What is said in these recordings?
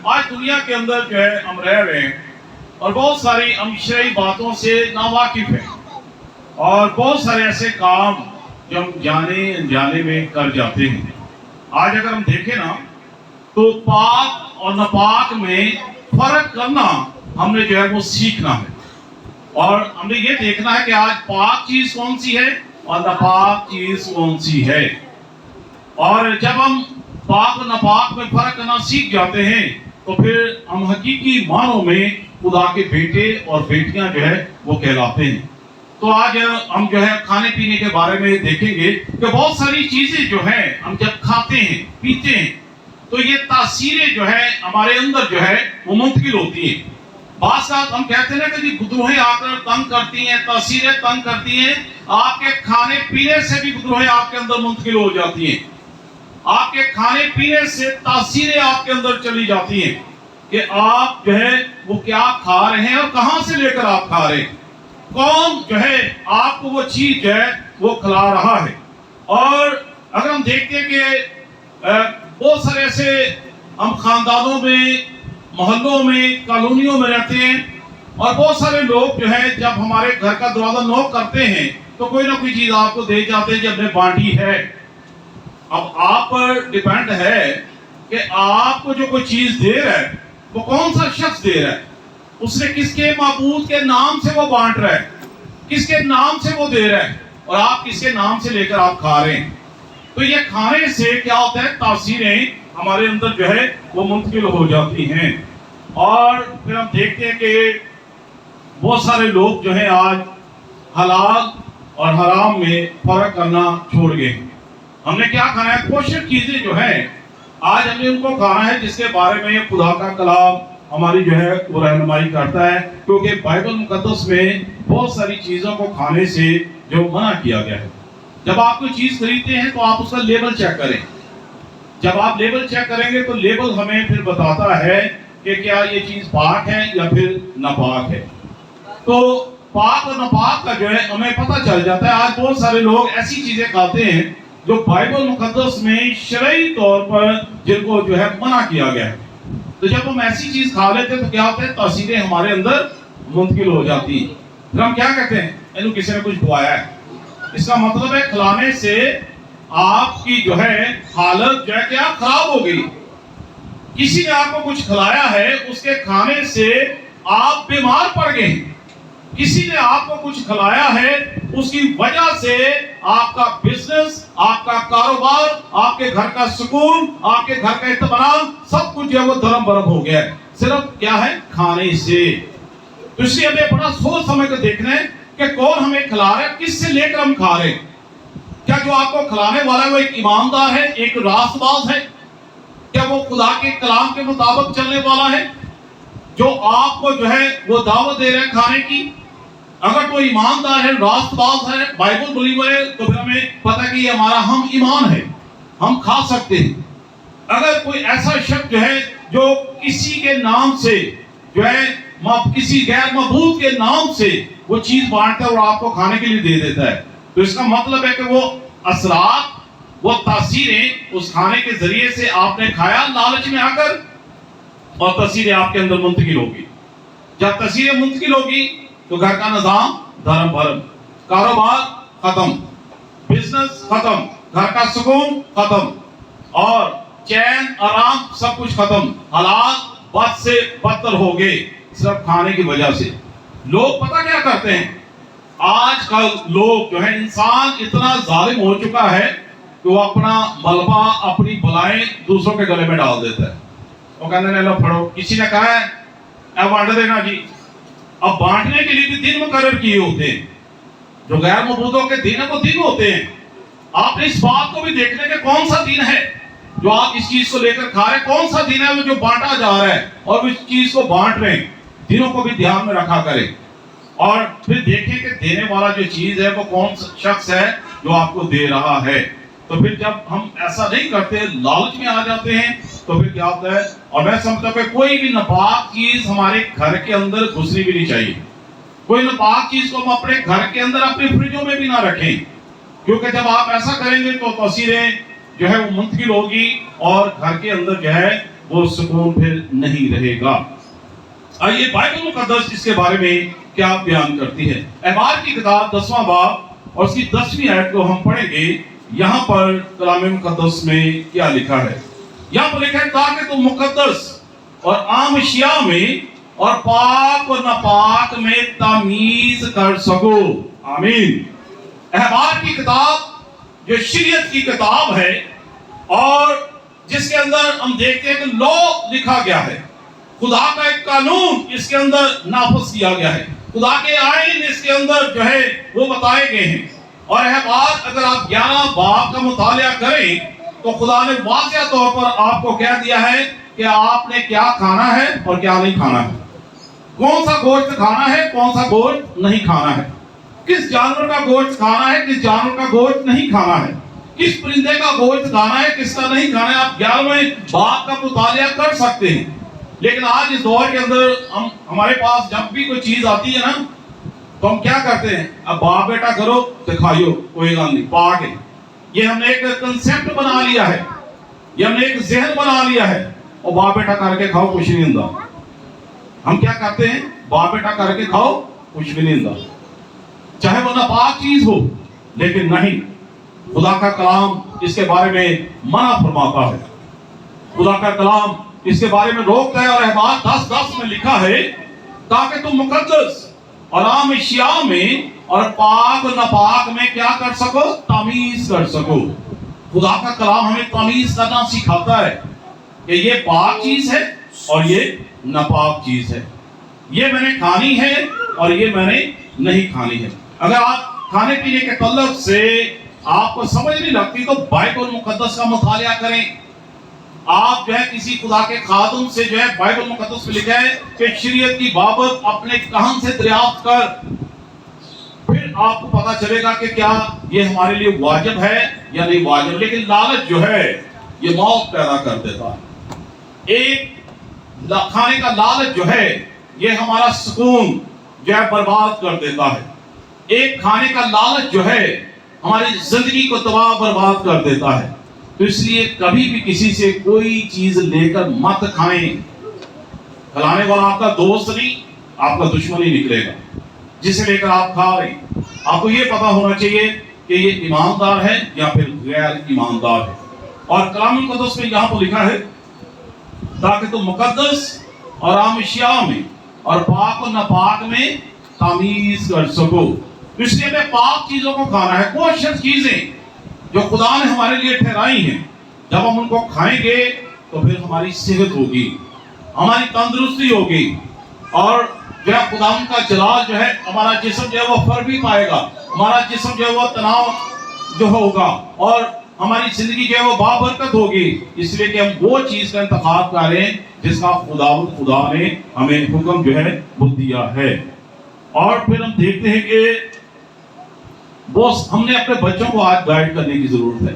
آج دنیا کے اندر جو ہے ہم رہ رہے ہیں اور بہت ساری ہم شرعی باتوں سے ناواقف ہیں اور بہت سارے ایسے کام جو ہم جانے انجانے میں کر جاتے ہیں. آج اگر ہم دیکھیں نا تو پاک اور ناپاک میں فرق کرنا ہم نے جو ہے وہ سیکھنا ہے اور ہم نے یہ دیکھنا ہے کہ آج پاک چیز کون سی ہے اور ناپاک چیز کون سی ہے. اور جب ہم پاک اور ناپاک میں فرق کرنا سیکھ جاتے ہیں تو پھر ہم حقیقی معنوں میں خدا کے بیٹے اور بیٹیاں جو ہے وہ کہلاتے ہیں. تو آج ہم جو ہے کھانے پینے کے بارے میں دیکھیں گے کہ بہت ساری چیزیں جو ہیں ہم جب کھاتے ہیں پیتے ہیں تو یہ تاثیریں جو ہے ہمارے اندر جو ہے وہ منتقل ہوتی ہیں. بعض اوقات ہم کہتے ہیں کہ جی بدروہیں آ کر تنگ کرتی ہیں, تاثیریں تنگ کرتی ہیں. آپ کے کھانے پینے سے بھی بدروہیں آپ کے اندر منتقل ہو جاتی ہیں. آپ کے کھانے پینے سے تاثیریں آپ کے اندر چلی جاتی ہیں کہ آپ جو ہے وہ کیا کھا رہے ہیں اور کہاں سے لے کر آپ کھا رہے ہیں, کون جو ہے آپ کو وہ چیز جو ہے وہ کھلا رہا ہے. اور اگر ہم دیکھتے ہیں کہ بہت سارے ایسے ہم خاندانوں میں, محلوں میں, کالونیوں میں رہتے ہیں اور بہت سارے لوگ جو ہے جب ہمارے گھر کا دروازہ نوک کرتے ہیں تو کوئی نہ کوئی چیز آپ کو دے جاتے ہیں جب نے بانٹی ہے. اب آپ پر ڈیپینڈ ہے کہ آپ کو جو کوئی چیز دے رہا ہے وہ کون سا شخص دے رہا ہے, اس نے کس کے معبود کے نام سے وہ بانٹ رہا ہے, کس کے نام سے وہ دے رہا ہے اور آپ کس کے نام سے لے کر آپ کھا رہے ہیں. تو یہ کھانے سے کیا ہوتا ہے, تاثیریں ہمارے اندر جو ہے وہ منتقل ہو جاتی ہیں. اور پھر ہم دیکھتے ہیں کہ بہت سارے لوگ جو ہیں آج حلال اور حرام میں فرق کرنا چھوڑ گئے. ہم نے کیا کھانا ہے, کوشش چیزیں جو ہیں آج ہم نے ان کو کھانا ہے جس کے بارے میں خدا کا کلام ہماری جو ہے وہ رہنمائی کرتا ہے, کیونکہ بائبل مقدس میں بہت ساری چیزوں کو کھانے سے جو منع کیا گیا ہے. جب آپ کوئی چیز خریدتے ہیں تو آپ اس کا لیبل چیک کریں. جب آپ لیبل چیک کریں گے تو لیبل ہمیں پھر بتاتا ہے کہ کیا یہ چیز پاک ہے یا پھر ناپاک ہے. تو پاک اور ناپاک کا جو ہے ہمیں پتہ چل جاتا ہے. آج بہت سارے لوگ ایسی چیزیں کھاتے ہیں جو بائبل مقدس میں شرعی طور پر جن کو جو ہے منع کیا گیا ہے. تو جب ہم ایسی چیز کھا لیتے ہیں تو کیا ہوتا ہے, تاثیریں ہمارے اندر منتقل ہو جاتی ہیں. پھر ہم کیا کہتے ہیں, اینو کسی نے کچھ کھوایا ہے. اس کا مطلب ہے کھلانے سے آپ کی جو ہے حالت جو ہے کیا خراب ہو گئی. کسی نے آپ کو کچھ کھلایا ہے, اس کے کھانے سے آپ بیمار پڑ گئے. کسی نے آپ کو کچھ کھلایا ہے, اس کی وجہ سے آپ کا بزنس, آپ کا کاروبار, آپ کے گھر کا سکون, آپ کے گھر کا اطمینان سب کچھ جو ہے وہ دھرم برم ہو گیا ہے, صرف کیا ہے, کھانے سے. تو اس لیے ہمیں بڑا سوچ سمجھ کر دیکھنا ہے کہ کون ہمیں کھلا رہا ہے, کس سے لے کر ہم کھا رہے ہیں. کیا جو آپ کو کھلانے والا ہے وہ ایک ایماندار ہے, ایک راست باز ہے؟ کیا وہ خدا کے کلام کے مطابق چلنے والا ہے جو آپ کو جو ہے وہ دعوت دے رہے ہیں کھانے کی؟ اگر کوئی ایماندار ہے, راست باز ہے, بائبل بلیور ہے, تو پھر ہمیں پتہ کہ یہ ہمارا ہم ایمان ہے, ہم کھا سکتے ہیں. اگر کوئی ایسا شخص جو ہے جو کسی کے نام سے جو ہے کسی غیر معبود کے نام سے وہ چیز بانٹتا ہے اور آپ کو کھانے کے لیے دے دیتا ہے, تو اس کا مطلب ہے کہ وہ اثرات, وہ تاثیریں اس کھانے کے ذریعے سے آپ نے کھایا لالچ میں آ کر, اور تاثیریں آپ کے اندر منتقل ہوگی. جب تاثیریں منتقل ہوگی تو گھر کا نظام دھرم بھرم, کاروبار ختم, بزنس ختم, گھر کا سکون ختم, اور چین آرام سب کچھ ختم. حالات بد سے بدتر ہو گئے صرف کھانے کی وجہ سے. لوگ پتہ کیا کرتے ہیں, آج کل لوگ جو ہے, انسان اتنا ظالم ہو چکا ہے کہ وہ اپنا ملبہ, اپنی بلائیں دوسروں کے گلے میں ڈال دیتا ہے. وہ کہتے ہیں لو پڑھو, کسی نے کہا ہے اب بانٹ دینا جی. اب بانٹنے کے لیے بھی دن مقرر کیے ہوتے ہیں, جو غیر معبودوں کے دن ہیں وہ دن ہوتے ہیں. آپ نے اس بات کو بھی دیکھنا کہ کون سا دن ہے جو آپ اس چیز کو لے کر کھا رہے ہیں, کون سا دن ہے وہ جو بانٹا جا رہا ہے اور اس چیز کو بانٹ رہے ہیں. دنوں کو بھی دھیان میں رکھا کریں اور پھر دیکھیں کہ دینے والا جو چیز ہے وہ کون سا شخص ہے جو آپ کو دے رہا ہے. تو پھر جب ہم ایسا نہیں کرتے, لالچ میں آ جاتے ہیں, تو پھر کیا ہوتا ہے. اور میں سمجھتا ہوں کہ کوئی بھی ناپاک چیز ہمارے گھر کے اندر گھسنی بھی نہیں چاہیے. کوئی ناپاک چیز کو ہم اپنے گھر کے اندر, اپنے فریجوں میں بھی نہ رکھیں, کیونکہ جب آپ ایسا کریں گے تو تاثیریں جو ہے وہ منتقل ہوگی اور گھر کے اندر جو ہے وہ سکون پھر نہیں رہے گا۔ آئیے بائبل مقدس اس کے بارے میں کیا بیان کرتی ہے۔ اعمال کی کتاب 10واں باب اور اس کی 10ویں آیت کو ہم پڑھیں گے۔ یہاں پر کلام مقدس میں کیا لکھا ہے؟ یہاں پر لکھا ہے تاکہ تم مقدس اور عام اشیاء میں اور پاک اور ناپاک میں تمیز کر سکو۔ آمین۔ احبار کی کتاب جو شریعت کی کتاب ہے اور جس کے اندر ہم دیکھتے ہیں کہ لو لکھا گیا ہے، خدا کا ایک قانون اس کے اندر نافذ کیا گیا ہے، خدا کے آئین اس کے اندر جو ہے وہ بتائے گئے ہیں۔ اور احبار اگر آپ 11 باب کا مطالعہ کریں تو خدا نے واضح طور پر آپ کو کہہ دیا ہے کہ آپ نے کیا کھانا ہے اور کیا نہیں کھانا ہے، کون سا گوشت کھانا ہے، کون سا گوشت نہیں کھانا ہے، کس جانور کا گوشت کھانا ہے، کس جانور کا گوشت نہیں کھانا ہے، کس پرندے کا گوشت کھانا ہے، کس کا نہیں کھانا ہے۔ آپ 11ویں باب کا مطالعہ کر سکتے ہیں۔ لیکن آج اس دور کے اندر ہمارے پاس جب بھی کوئی چیز آتی ہے نا تو ہم کیا کرتے ہیں؟ اب باپ بیٹا کرو دکھائیو، کوئی گل نہیں، پاک ہے۔ یہ ہم نے ایک کنسپٹ بنا لیا ہے، یہ ہم نے ایک ذہن بنا لیا ہے، اور باپ بیٹا کر کے کھاؤ کچھ نہیں ہوتا۔ ہم کیا کرتے ہیں؟ باپ بیٹا کر کے کھاؤ کچھ بھی نہیں ہوتا، چاہے وہ ناپاک چیز ہو، لیکن نہیں، خدا کا کلام اس کے بارے میں منع فرماتا ہے، خدا کا کلام اس کے بارے میں روکتا ہے۔ اور احبار 10:10 میں لکھا ہے تاکہ تم مقدس اور عام اشیاء میں اور پاک و ناپاک میں کیا کر سکو؟ تمیز کر سکو۔ خدا کا کلام ہمیں تمیز کرنا سکھاتا ہے کہ یہ پاک چیز ہے اور یہ ناپاک چیز ہے، یہ میں نے کھانی ہے اور یہ میں نے نہیں کھانی ہے۔ اگر آپ کھانے پینے کے تعلق سے آپ کو سمجھ نہیں لگتی تو بائبل مقدس کا مطالعہ کریں۔ آپ جو ہے کسی خدا کے خادم سے جو ہے بائبل مقدس میں لکھا ہے کہ شریعت کی بابت اپنے کہن سے دریافت کر، پھر آپ کو پتا چلے گا کہ کیا یہ ہمارے لیے واجب ہے یا نہیں واجب۔ لیکن لالچ جو ہے یہ موت پیدا کر دیتا ہے۔ ایک کھانے کا لالچ جو ہے یہ ہمارا سکون جو ہے برباد کر دیتا ہے۔ ایک کھانے کا لالچ جو ہے ہماری زندگی کو تباہ برباد کر دیتا ہے۔ تو اس لیے کبھی بھی کسی سے کوئی چیز لے کر مت کھائیں۔ کھلانے والا آپ کا دوست نہیں، آپ کا دشمن ہی نکلے گا جسے لے کر آپ کھا رہے ہیں۔ آپ کو یہ پتا ہونا چاہیے کہ یہ ایماندار ہے یا پھر غیر ایماندار ہے۔ اور کلام مقدس میں یہاں پر لکھا ہے تاکہ تم مقدس اور عام اشیاء میں اور پاک و ناپاک میں تمیز کر سکو۔ اس لیے ہمیں پاک چیزوں کو کھانا ہے، کوشش چیزیں جو خدا نے ہمارے لیے ٹھہرائی ہیں، جب ہم ان کو کھائیں گے تو پھر ہماری صحت ہوگی، ہماری تندرستی ہوگی، اور جو ہے خدا کا جلال جو ہے ہمارا جسم جو ہے وہ فر بھی پائے گا، ہمارا جسم جو ہے وہ تناؤ جو ہوگا، اور ہماری زندگی جو ہے وہ بابرکت ہوگی۔ اس لیے کہ ہم وہ چیز کا انتخاب کریں جس کا خدا نے ہمیں حکم جو ہے وہ دیا ہے۔ اور پھر ہم دیکھتے ہیں کہ ہم نے اپنے بچوں کو آج گائیڈ کرنے کی ضرورت ہے۔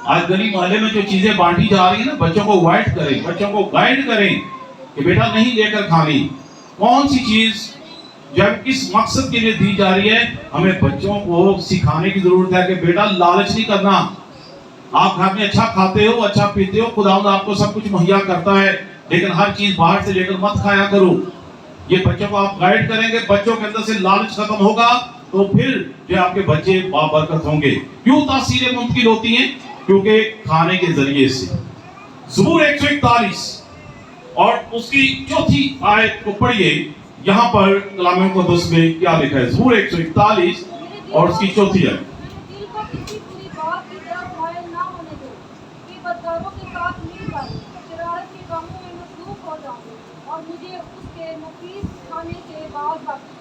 آج گلی محلے میں جو چیزیں بانٹی جا رہی ہیں نا، بچوں کو گائیڈ کریں، بچوں کو گائیڈ کریں کہ بیٹا نہیں لے کر کھانی، کون سی چیز جب کس مقصد کے لیے دی جا رہی ہے۔ ہمیں بچوں کو سکھانے کی ضرورت ہے کہ بیٹا لالچ نہیں کرنا، آپ گھر میں اچھا کھاتے ہو، اچھا پیتے ہو، خداوند آپ کو سب کچھ مہیا کرتا ہے، لیکن ہر چیز باہر سے لے کر مت کھایا کرو۔ یہ بچوں کو آپ گائیڈ کریں گے، بچوں کے اندر سے لالچ ختم ہوگا تو پھر جو آپ کے بچے بابرکت ہوں گے۔ کیوں تاثیریں منتقل ہوتی ہیں؟ کیونکہ کھانے کے ذریعے سے۔ زبور 141 اور اس کی 4تھی آیت کو پڑھیے۔ یہاں پر کلام مقدس میں کیا لکھا ہے؟ زبور 141 اور اس کی 4تھی آیت۔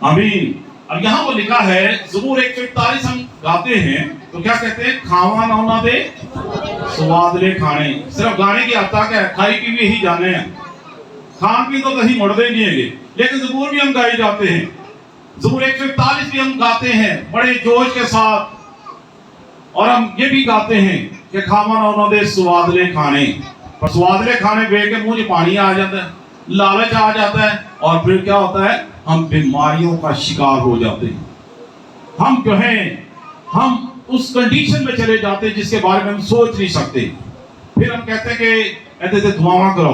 آمین۔ اب یہاں پر لکھا ہے زبور 141 ہم گاتے ہیں تو کیا کہتے ہیں؟ کھاوا نہ دے سواد لے کھانے۔ صرف گانے کی آتا کہ کھائی پی بھی ہی جانے ہیں، کھان پی تو کہیں مردے نہیں ہیں گے، لیکن زبور بھی ہم گائے جاتے ہیں، زبور 141 بھی ہم گاتے ہیں بڑے جوش کے ساتھ، اور ہم یہ بھی گاتے ہیں کہ کھاوا نہ دے سواد لے کھانے۔ پر سواد لے کھانے بے کے منہ پانی آ جاتا ہے، لالچ آ جاتا ہے، اور پھر کیا ہوتا ہے؟ ہم بیماریوں کا شکار ہو جاتے ہیں۔ ہم جو ہیں ہم اس کنڈیشن میں چلے جاتے ہیں جس کے بارے میں ہم سوچ نہیں سکتے۔ پھر ہم کہتے ہیں کہ ایسے دعاواں کرو،